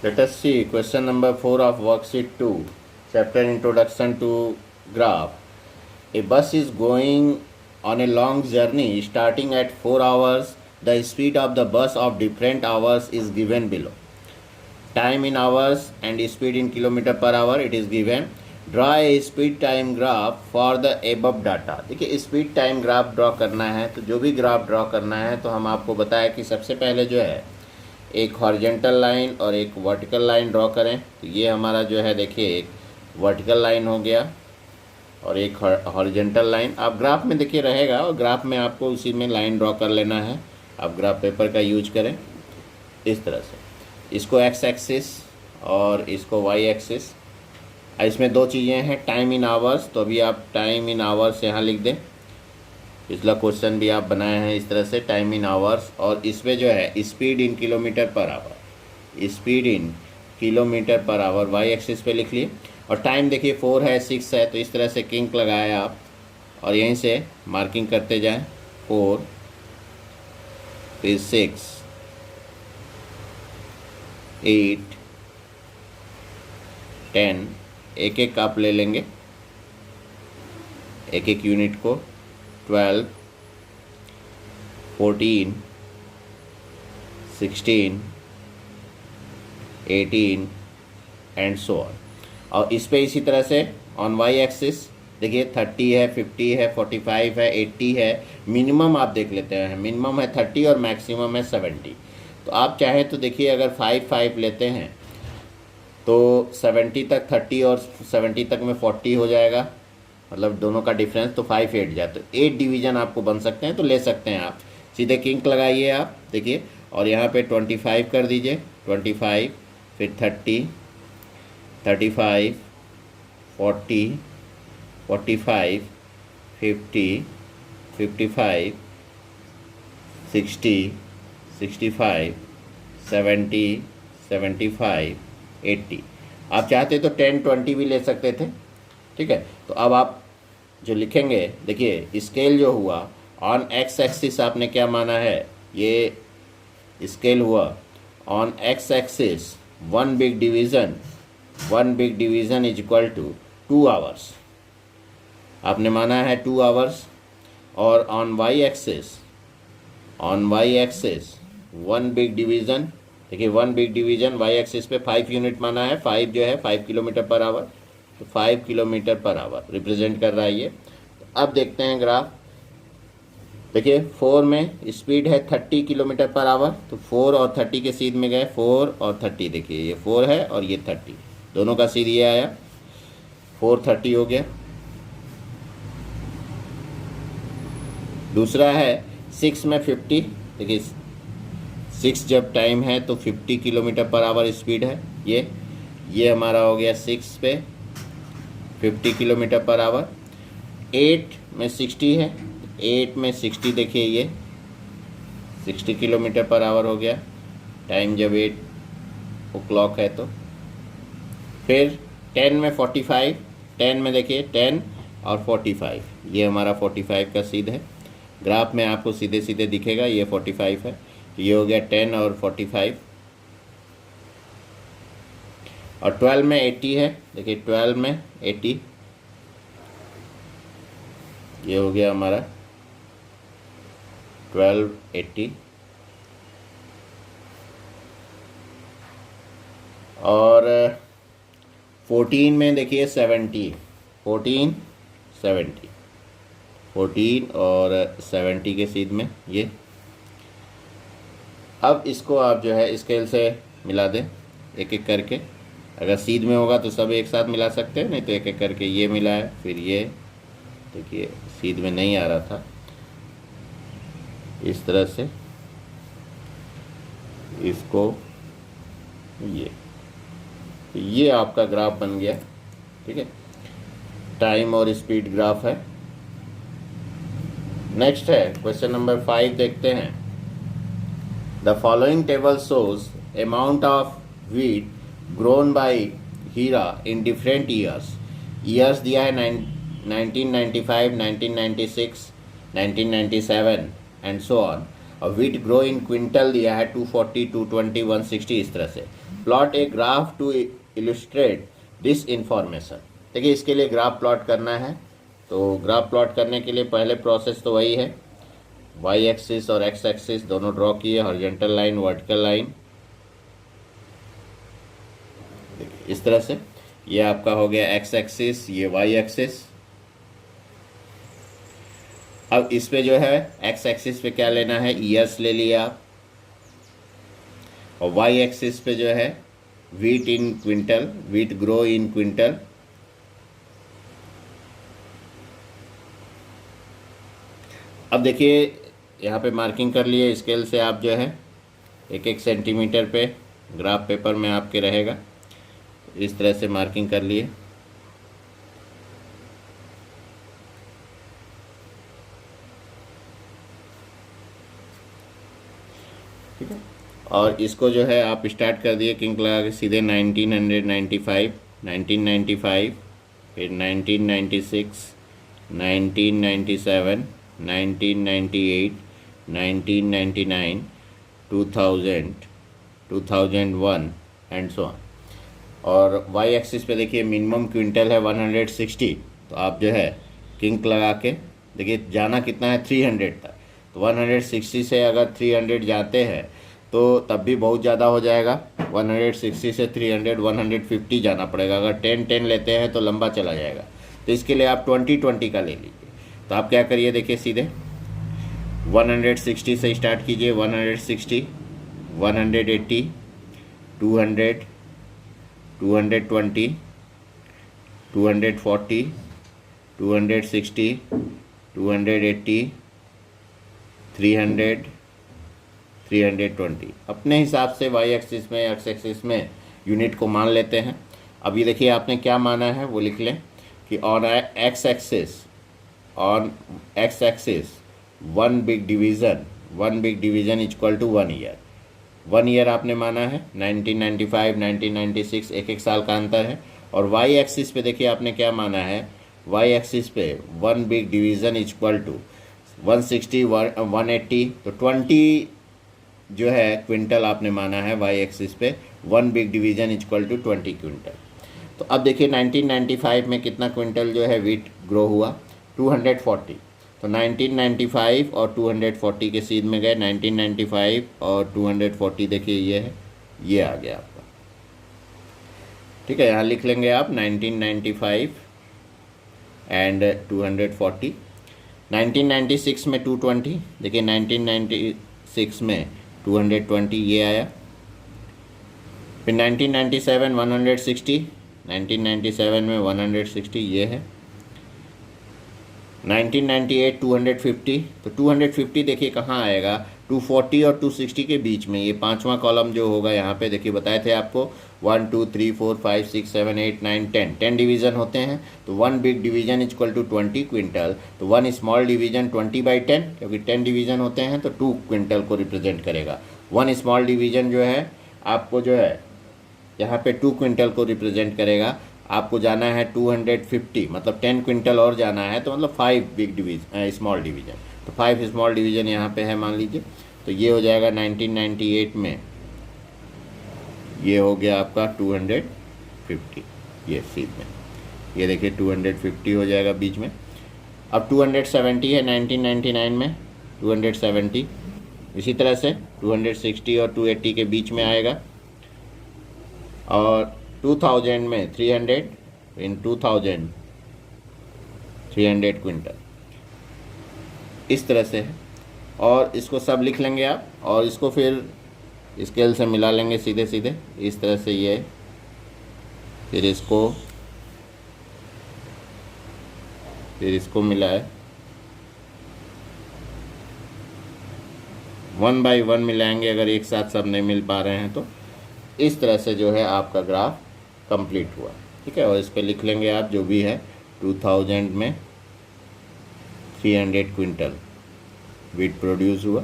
Let us see question number 4 of worksheet 2, chapter Introduction to Graph. A bus is going on a long journey starting at 4 hours. The speed of the bus of different hours is given below. Time in hours and speed in kilometer per hour it is given. Draw a speed time graph for the above data. देखिए speed time graph draw करना है, तो जो भी graph draw करना है तो हम आपको बताया कि सबसे पहले जो है एक हॉरिजेंटल लाइन और एक वर्टिकल लाइन ड्रॉ करें। तो ये हमारा जो है देखिए एक वर्टिकल लाइन हो गया और एक हॉरिजेंटल लाइन। आप ग्राफ में देखिए रहेगा और ग्राफ में आपको उसी में लाइन ड्रॉ कर लेना है। आप ग्राफ पेपर का यूज करें इस तरह से, इसको एक्स एक्सिस और इसको वाई एक्सिस। इसमें दो चीज़ें हैं, टाइम इन आवर्स, तो अभी आप टाइम इन आवर्स यहाँ लिख दें। पिछला क्वेश्चन भी आप बनाए हैं इस तरह से, टाइम इन आवर्स, और इसमें जो है speed in kilometre per hour, speed in kilometre per hour Y axis पे लिख लिए। और टाइम देखिए 4 है 6 है, तो इस तरह से किंक लगाए आप और यहीं से मार्किंग करते जाएं, 4 फिर 6 8 10, एक एक आप ले लेंगे एक एक यूनिट को, 12 14 16 18 एंड सो ऑन। और इस पे इसी तरह से ऑन वाई एक्सिस देखिए 30 है 50 है 45 है 80 है। मिनिमम आप देख लेते हैं, मिनिमम है 30 और मैक्सिमम है 70। तो आप चाहें तो देखिए अगर 5 लेते हैं तो 70 तक 30 और 70 तक में 40 हो जाएगा, मतलब दोनों का डिफरेंस, तो 5 8 जाए तो 8 डिवीज़न आपको बन सकते हैं, तो ले सकते हैं आप। सीधे किंक लगाइए आप देखिए और यहाँ पे 25 कर दीजिए, 25 फिर 30 35 40 45 50 55 60 65 70 75 80। आप चाहते तो 10 20 भी ले सकते थे, ठीक है। तो अब आप जो लिखेंगे देखिए स्केल जो हुआ ऑन एक्स एक्सिस आपने क्या माना है, ये स्केल हुआ on X axis one big division is equal to 2 hours, आपने माना है 2 आवर्स। और on Y axis one big division, देखिए one big division Y axis पे 5 यूनिट माना है, 5 जो है 5 किलोमीटर पर आवर, तो 5 किलोमीटर पर आवर रिप्रेजेंट कर रहा है ये। तो अब देखते हैं ग्राफ, देखिए 4 में स्पीड है 30 किलोमीटर पर आवर, तो 4 और 30 के सीध में गए, 4 और 30, देखिए ये 4 है और ये 30, दोनों का सीध ये आया, 430 हो गया। दूसरा है 6 में 50, देखिए 6 जब टाइम है तो 50 किलोमीटर पर आवर स्पीड है, ये हमारा हो गया 6 पे 50 किलोमीटर पर आवर। 8 में 60 है, 8 में 60 देखिए ये 60 किलोमीटर पर आवर हो गया, टाइम जब 8 o'clock है तो। फिर 10 में 45, 10 में देखिए 10 और 45, ये हमारा 45 का सीध है। ग्राफ में आपको सीधे सीधे दिखेगा ये 45 है, ये हो गया 10 और 45। और 12 में 80 है, देखिए 12 में 80, ये हो गया हमारा 1280। और 14 में देखिए 70, 14 और 70 के सीध में ये। अब इसको आप जो है स्केल से मिला दें एक एक करके, अगर सीध में होगा तो सब एक साथ मिला सकते हैं, नहीं तो एक एक करके ये मिला है, फिर ये देखिए सीध में नहीं आ रहा था, इस तरह से इसको ये आपका ग्राफ बन गया, ठीक है। टाइम और स्पीड ग्राफ है। नेक्स्ट है क्वेश्चन नंबर 5, देखते हैं। The following table shows amount of wheat grown by Hira in different years दिया है 1995, 1996, 1997 एंड सो ऑन। और व्हीट ग्रो इन क्विंटल दिया है 240, 220, 160 इस तरह से। Plot a graph to illustrate this information. देखिए इसके लिए ग्राफ प्लॉट करना है, तो ग्राफ प्लॉट करने के लिए पहले प्रोसेस तो वही है, वाई एक्सिस और एक्स एक्सिस दोनों ड्रॉ किए, हॉरिजॉन्टल लाइन वर्टिकल लाइन, इस तरह से। ये आपका हो गया एक्स एक्सिस, ये वाई एक्सिस। अब इस पे जो है एक्स एक्सिस पे क्या लेना है, ईयर्स ले लिया आप, और वाई एक्सिस पे जो है wheat in quintal, wheat grow in quintal. अब देखिए यहाँ पे मार्किंग कर लिए, स्केल से आप जो है 1-1 सेंटीमीटर पे ग्राफ पेपर में आपके रहेगा, इस तरह से मार्किंग कर लिए। ठीक है, और इसको जो है आप स्टार्ट कर दिए किंक लगा के सीधे 1995, 1995, फिर 1996, 1997, 1998, 1999, 2000, 2001 एंड सो ऑन। और वाई एक्सिस पे देखिए मिनिमम क्विंटल है 160, तो आप जो है किंक लगा के देखिए जाना कितना है 300 तक, तो 160 से अगर 300 जाते हैं तो तब भी बहुत ज़्यादा हो जाएगा। 160 से 300 150 जाना पड़ेगा, अगर 10-10 लेते हैं तो लंबा चला जाएगा, तो इसके लिए आप 20-20 का ले लीजिए। तो आप क्या करिए, देखिए सीधे 160 से स्टार्ट कीजिए, 160, 180, 200, 220, 240, 260, 280, 300, 320। अपने हिसाब से वाई एक्सिस में एक्स एक्सिस में यूनिट को मान लेते हैं। अब ये देखिए आपने क्या माना है वो लिख लें कि on X axis one big division equal to 1 year. 1 year आपने माना है, 1995, 1996, एक साल का अंतर है। और वाई एक्सिस पे देखिए आपने क्या माना है, वाई एक्सिस पे one big division equal to 160, 180, तो 20 जो है क्विंटल आपने माना है वाई एक्सिस पे, one big division equal to 20 quintal. तो अब देखिए 1995 में कितना क्विंटल जो है वीट ग्रो हुआ, 240। तो 1995 और 240 के सीध में गए, 1995 और 240 देखिए ये है, ये आ गया आपका। ठीक है, यहाँ लिख लेंगे आप 1995 एंड 240। 1996 में 220, देखिए 1996 में 220 ये आया। फिर 1997 160, 1997 में 160 ये है। 1998 250, तो 250 देखिए कहाँ आएगा, 240 और 260 के बीच में, ये पांचवा कॉलम जो होगा यहाँ पे देखिए बताए थे आपको 1 2 3 4 5 6 7 8 9 10 डिवीज़न होते हैं। तो one big division equal to 20 quintal, तो वन स्मॉल डिवीज़न 20/10, क्योंकि 10 डिवीज़न होते हैं तो 2 क्विंटल को रिप्रेजेंट करेगा। वन स्मॉल डिवीज़न जो है आपको जो है यहाँ पे 2 क्विंटल को रिप्रेजेंट करेगा। आपको जाना है 250, मतलब 10 क्विंटल और जाना है, तो मतलब 5 बिग डिवीज़न स्मॉल डिवीज़न, तो 5 स्मॉल डिवीज़न यहाँ पे है मान लीजिए। तो ये हो जाएगा 1998 में, ये हो गया आपका 250, ये सीध में, ये देखिए 250 हो जाएगा बीच में। अब 270 है 1999 में, 270 इसी तरह से 260 और 280 के बीच में आएगा। और 2000 में 300, इन 2000 300 क्विंटल, इस तरह से है। और इसको सब लिख लेंगे आप, और इसको फिर स्केल से मिला लेंगे सीधे सीधे इस तरह से, ये फिर इसको मिलाए, 1 बाई 1 मिलाएंगे अगर एक साथ सब नहीं मिल पा रहे हैं तो। इस तरह से जो है आपका ग्राफ कंप्लीट हुआ। ठीक है, और इस पर लिख लेंगे आप जो भी है 2000 में 300 क्विंटल वीट प्रोड्यूस हुआ।